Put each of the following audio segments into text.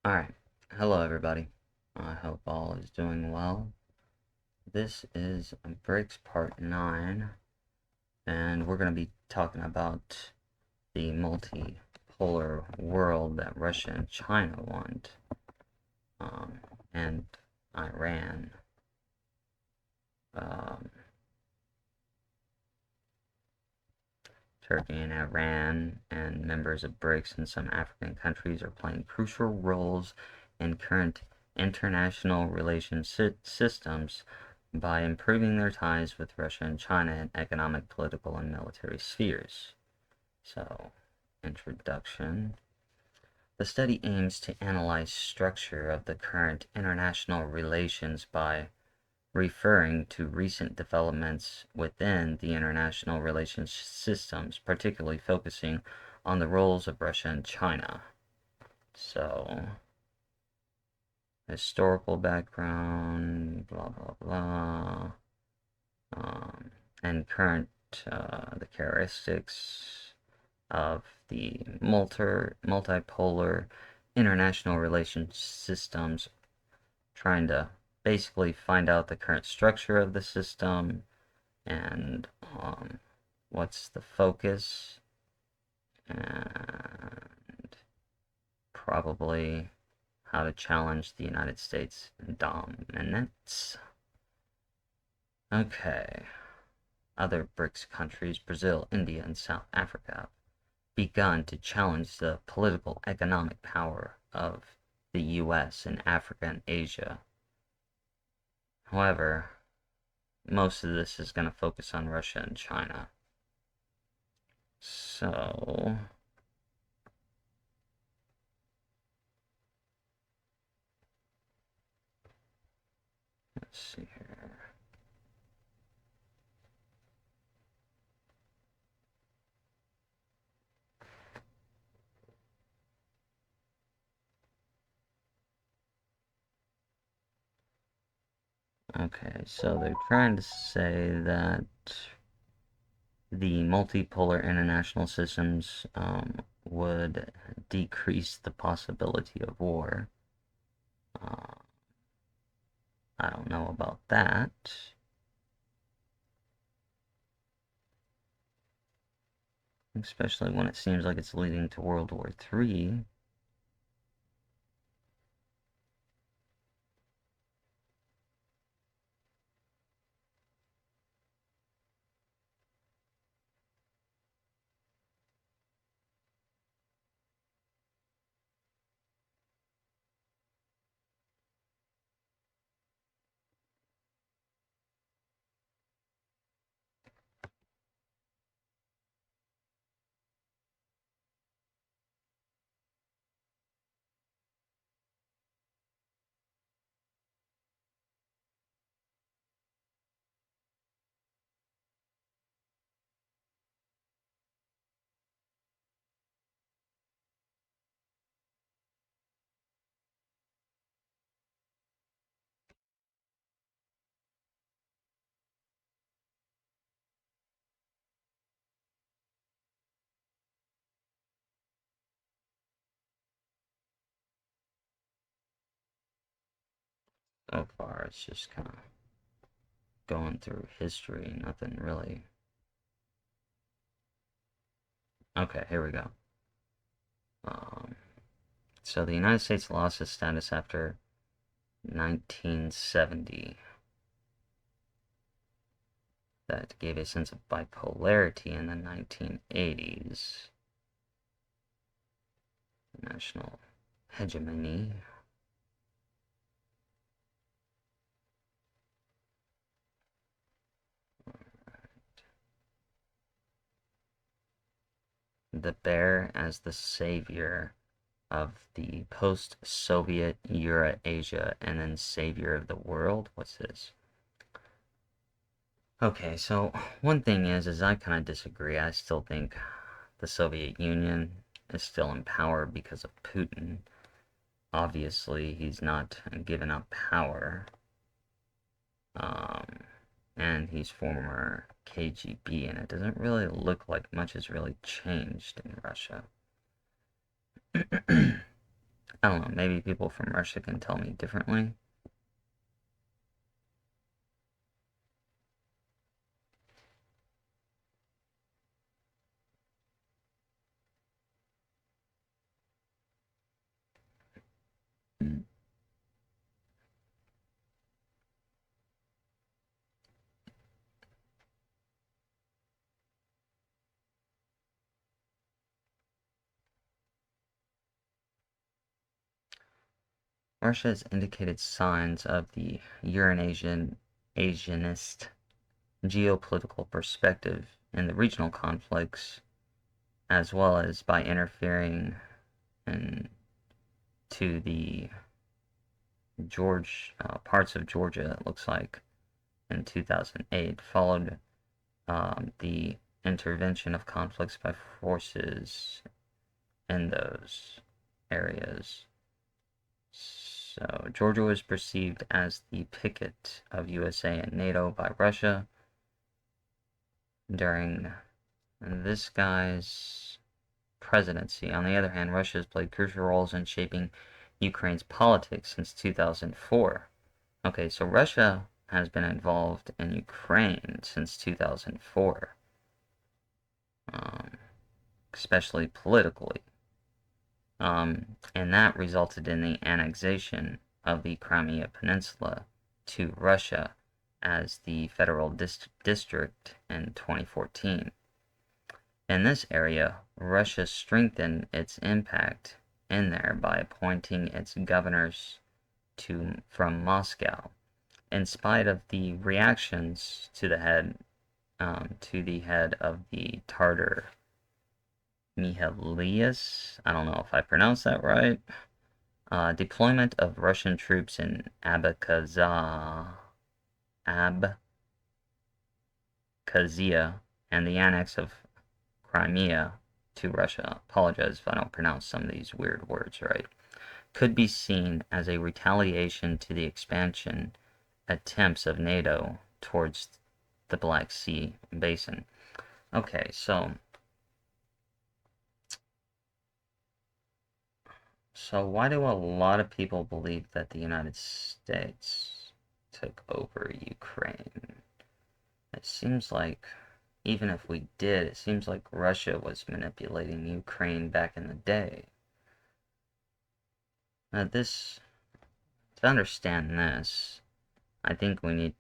Alright, hello everybody. I hope all is doing well. This is Brics Part 9, and we're going to be talking about the multipolar world that Russia and China want, and Iran. Um, Turkey and Iran and members of Brics and some African countries are playing crucial roles in current international relations systems by improving their ties with Russia and China in economic, political, and military spheres. So, introduction. The study aims to analyze structure of the current international relations by referring to recent developments within the international relations systems, particularly focusing on the roles of Russia and China. So, historical background, blah blah blah, and current the characteristics of the multipolar international relations systems, trying to basically find out the current structure of the system and what's the focus, and probably how to challenge the United States dominance. Okay. Other BRICS countries, Brazil, India, and South Africa, have begun to challenge the political economic power of the US in Africa and Asia. However, most of this is going to focus on Russia and China. So, let's see here. Okay, so they're trying to say that the multipolar international systems would decrease the possibility of war. Uh, I don't know about that. Especially when it seems like it's leading to World War III. So far, it's just kind of going through history, nothing really. Okay, here we go. Um, so the United States lost its status after 1970. That gave a sense of bipolarity in the 1980s. National hegemony. The bear as the savior of the post-Soviet Eurasia and then savior of the world. What's this? Okay, so one thing is I kind of disagree. I still think the Soviet Union is still in power because of Putin. Obviously, he's not given up power. Um, and he's former KGB, and it doesn't really look like much has really changed in Russia. I don't know, maybe people from Russia can tell me differently. Russia has indicated signs of the Eurasianist geopolitical perspective in the regional conflicts, as well as by interfering into the parts of Georgia, it looks like, in 2008, followed the intervention of conflicts by forces in those areas. So Georgia was perceived as the picket of USA and NATO by Russia during this guy's presidency. On the other hand, Russia has played crucial roles in shaping Ukraine's politics since 2004. Okay, so Russia has been involved in Ukraine since 2004, especially politically. And that resulted in the annexation of the Crimea Peninsula to Russia as the federal district in 2014. In this area, Russia strengthened its impact in there by appointing its governors from Moscow, in spite of the reactions to the head of the Tartar Mihalias. I don't know if I pronounced that right. Deployment of Russian troops in Abkhazia and the annex of Crimea to Russia, apologize if I don't pronounce some of these weird words right, could be seen as a retaliation to the expansion attempts of NATO towards the Black Sea basin. Okay, so why do a lot of people believe that the United States took over Ukraine? It seems like, even if we did, it seems like Russia was manipulating Ukraine back in the day. Now to understand this, I think we need,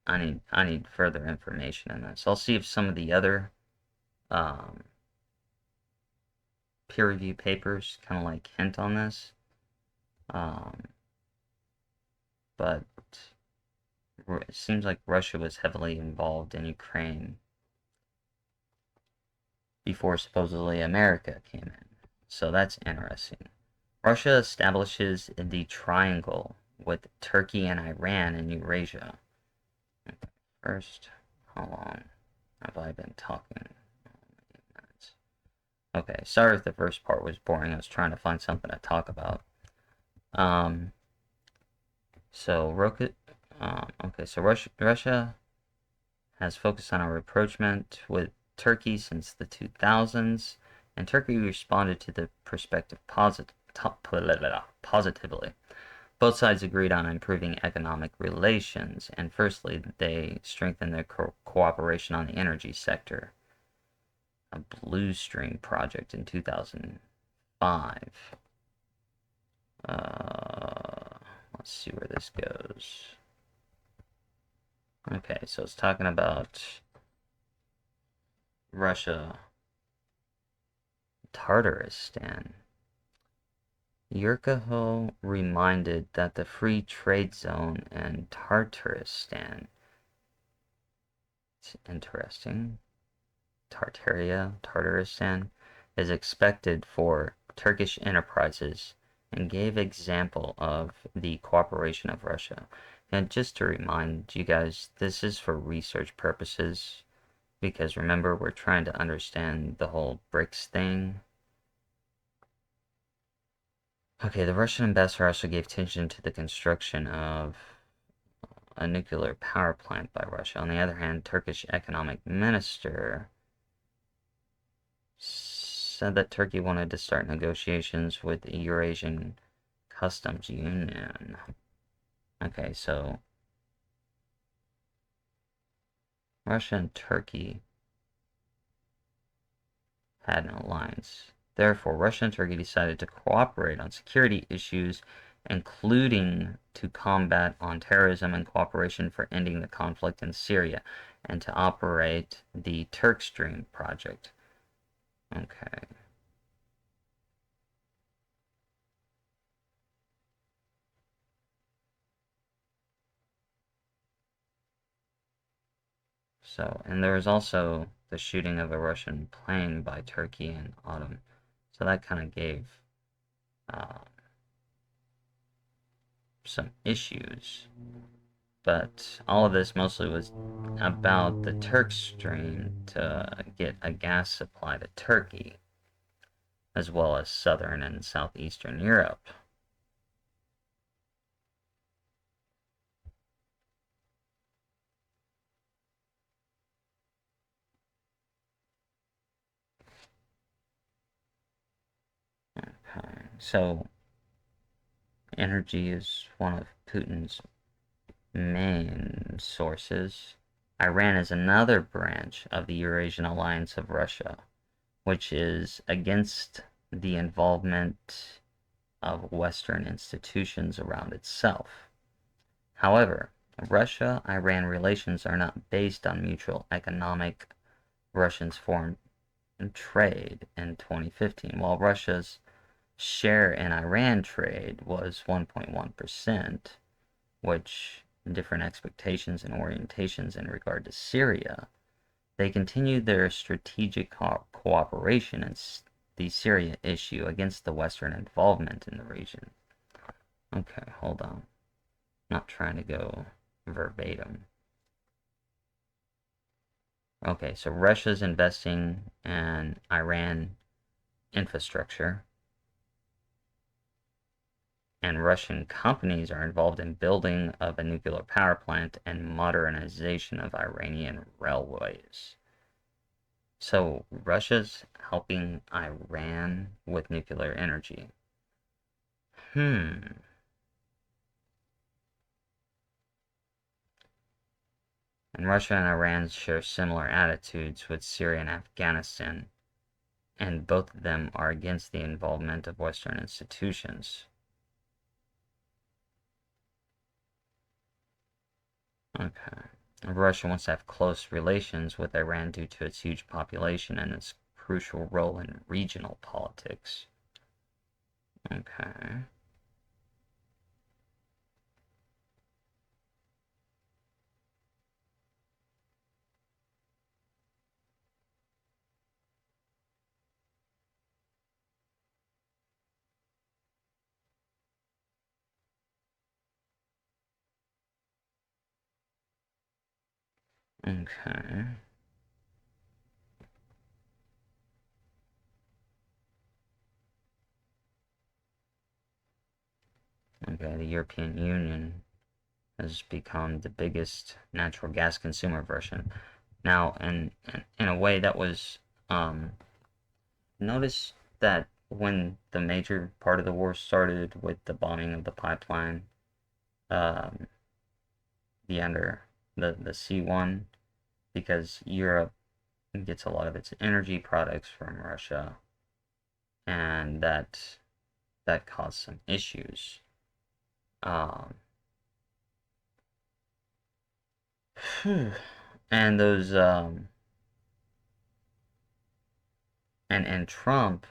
I need further information on this. I'll see if some of the other peer review papers kind of like hint on this. But it seems like Russia was heavily involved in Ukraine before supposedly America came in. So that's interesting. Russia establishes the triangle with Turkey and Iran in Eurasia. First, how long have I been talking? Okay, sorry if the first part was boring. I was trying to find something to talk about. So Russia has focused on a rapprochement with Turkey since the 2000s, and Turkey responded to the perspective positively. Both sides agreed on improving economic relations, and firstly, they strengthened their cooperation on the energy sector. A Blue Stream project in 2005. Let's see where this goes. Okay, so it's talking about Russia, Tartaristan. Yurkaho reminded that the free trade zone in Tartaristan, it's interesting, Tartaristan, is expected for Turkish enterprises and gave example of the cooperation of Russia. And just to remind you guys, this is for research purposes, because remember, we're trying to understand the whole Brics thing. Okay, the Russian ambassador also gave attention to the construction of a nuclear power plant by Russia. On the other hand, Turkish economic minister said that Turkey wanted to start negotiations with the Eurasian Customs Union. Okay, so Russia and Turkey had an alliance. Therefore, Russia and Turkey decided to cooperate on security issues, including to combat on terrorism and cooperation for ending the conflict in Syria, and to operate the Turk Stream project. Okay. So, and there was also the shooting of a Russian plane by Turkey in autumn. So that kind of gave uh, some issues. But all of this mostly was about the Turk Stream to get a gas supply to Turkey, as well as southern and southeastern Europe. Okay, so energy is one of Putin's main sources. Iran is another branch of the Eurasian alliance of Russia, which is against the involvement of Western institutions around itself. However, Russia-Iran relations are not based on mutual economic. Russians formed trade in 2015, while Russia's share in Iran trade was 1.1%, which different expectations and orientations in regard to Syria. They continued their strategic cooperation in the Syria issue against the Western involvement in the region. Okay, hold on. Not trying to go verbatim. Okay, so Russia's investing in Iran infrastructure, and Russian companies are involved in building of a nuclear power plant and modernization of Iranian railways. So Russia's helping Iran with nuclear energy. And Russia and Iran share similar attitudes with Syria and Afghanistan, and both of them are against the involvement of Western institutions. Okay. Russia wants to have close relations with Iran due to its huge population and its crucial role in regional politics. Okay. Okay. Okay, the European Union has become the biggest natural gas consumer version. Now, in a way that was, notice that when the major part of the war started with the bombing of the pipeline, um, the under the C1, because Europe gets a lot of its energy products from Russia, and that caused some issues. Um, and those and Trump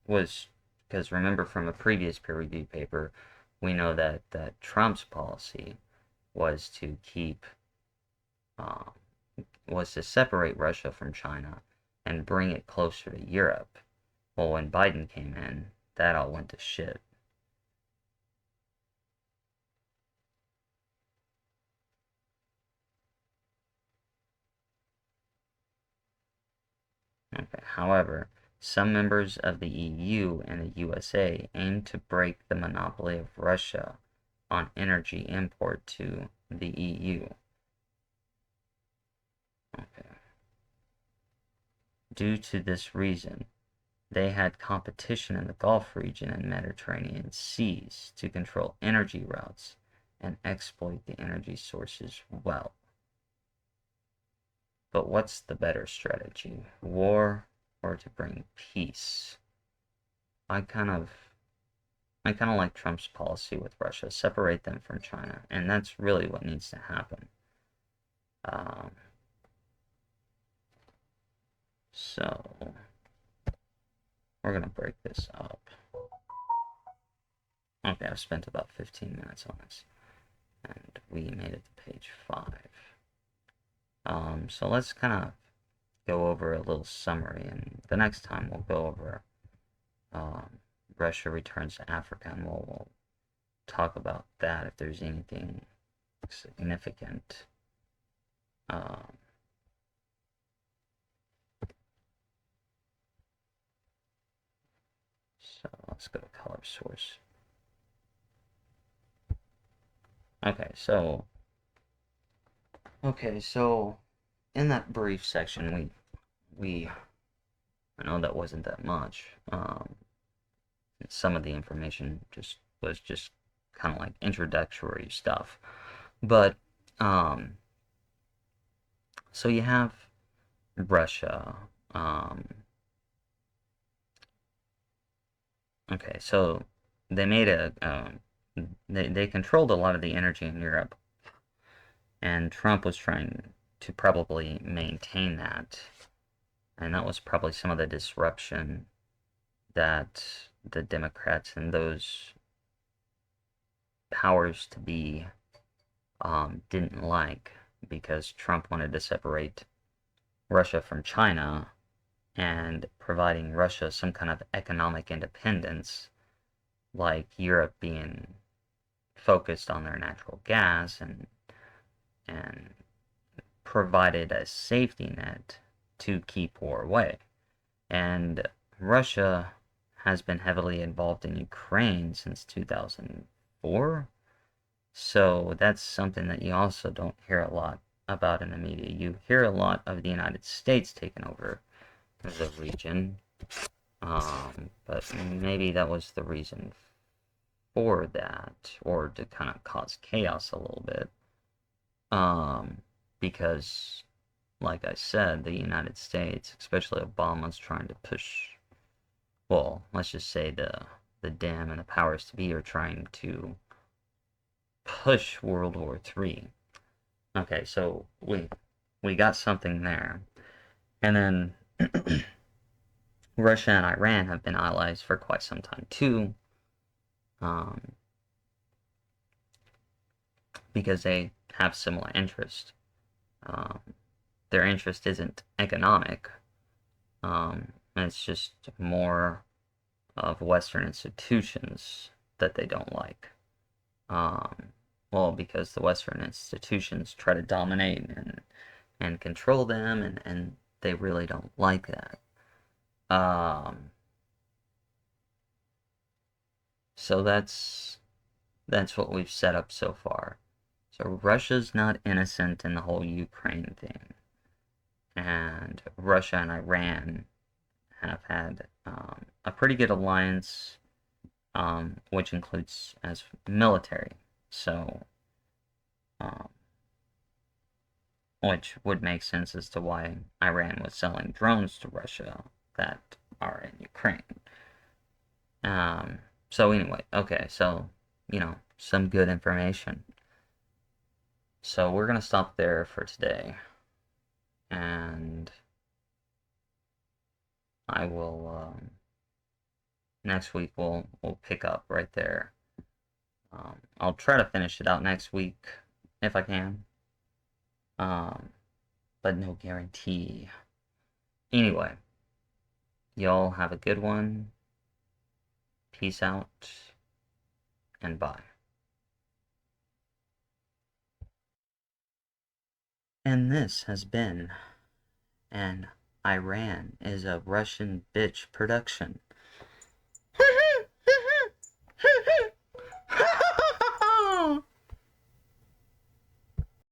was, because remember from a previous peer review paper, we know that Trump's policy was to keep uh, was to separate Russia from China and bring it closer to Europe. Well, when Biden came in, that all went to shit. Okay. However, some members of the EU and the USA aim to break the monopoly of Russia on energy import to the EU. Okay. Due to this reason, they had competition in the Gulf region and Mediterranean seas to control energy routes and exploit the energy sources well. But what's the better strategy, war or to bring peace? I kind of like Trump's policy with Russia, separate them from China, and that's really what needs to happen. Um, so we're gonna break this up. Okay, I've spent about 15 minutes on this, and we made it to page 5. So let's kind of go over a little summary, and the next time we'll go over Russia returns to Africa, and we'll talk about that if there's anything significant. So let's go to color source. Okay, so in that brief section, I know that wasn't that much. Some of the information was just kind of like introductory stuff, but so you have Russia. Okay, so they made they controlled a lot of the energy in Europe, and Trump was trying to probably maintain that, and that was probably some of the disruption that the Democrats and those powers to be didn't like, because Trump wanted to separate Russia from China and providing Russia some kind of economic independence, like Europe being focused on their natural gas and provided a safety net to keep war away. And Russia has been heavily involved in Ukraine since 2004. So that's something that you also don't hear a lot about in the media. You hear a lot of the United States taking over the region, but maybe that was the reason for that, or to kind of cause chaos a little bit. Because, like I said, the United States, especially Obama's trying to push, well, let's just say the Dem and the powers to be are trying to push World War III. Okay, so we got something there. And then Russia and Iran have been allies for quite some time too, because they have similar interests. Their interest isn't economic. It's just more of Western institutions that they don't like. Well, because the Western institutions try to dominate and control them, and they really don't like that. So that's what we've set up so far. So Russia's not innocent in the whole Ukraine thing, and Russia and Iran have had a pretty good alliance, which includes as military. So, which would make sense as to why Iran was selling drones to Russia that are in Ukraine. So anyway, okay, so, some good information. So we're going to stop there for today, and I will, next week we'll pick up right there. I'll try to finish it out next week if I can, but no guarantee. Anyway, y'all have a good one. Peace out, and bye. And this has been an Iran is a Russian bitch production.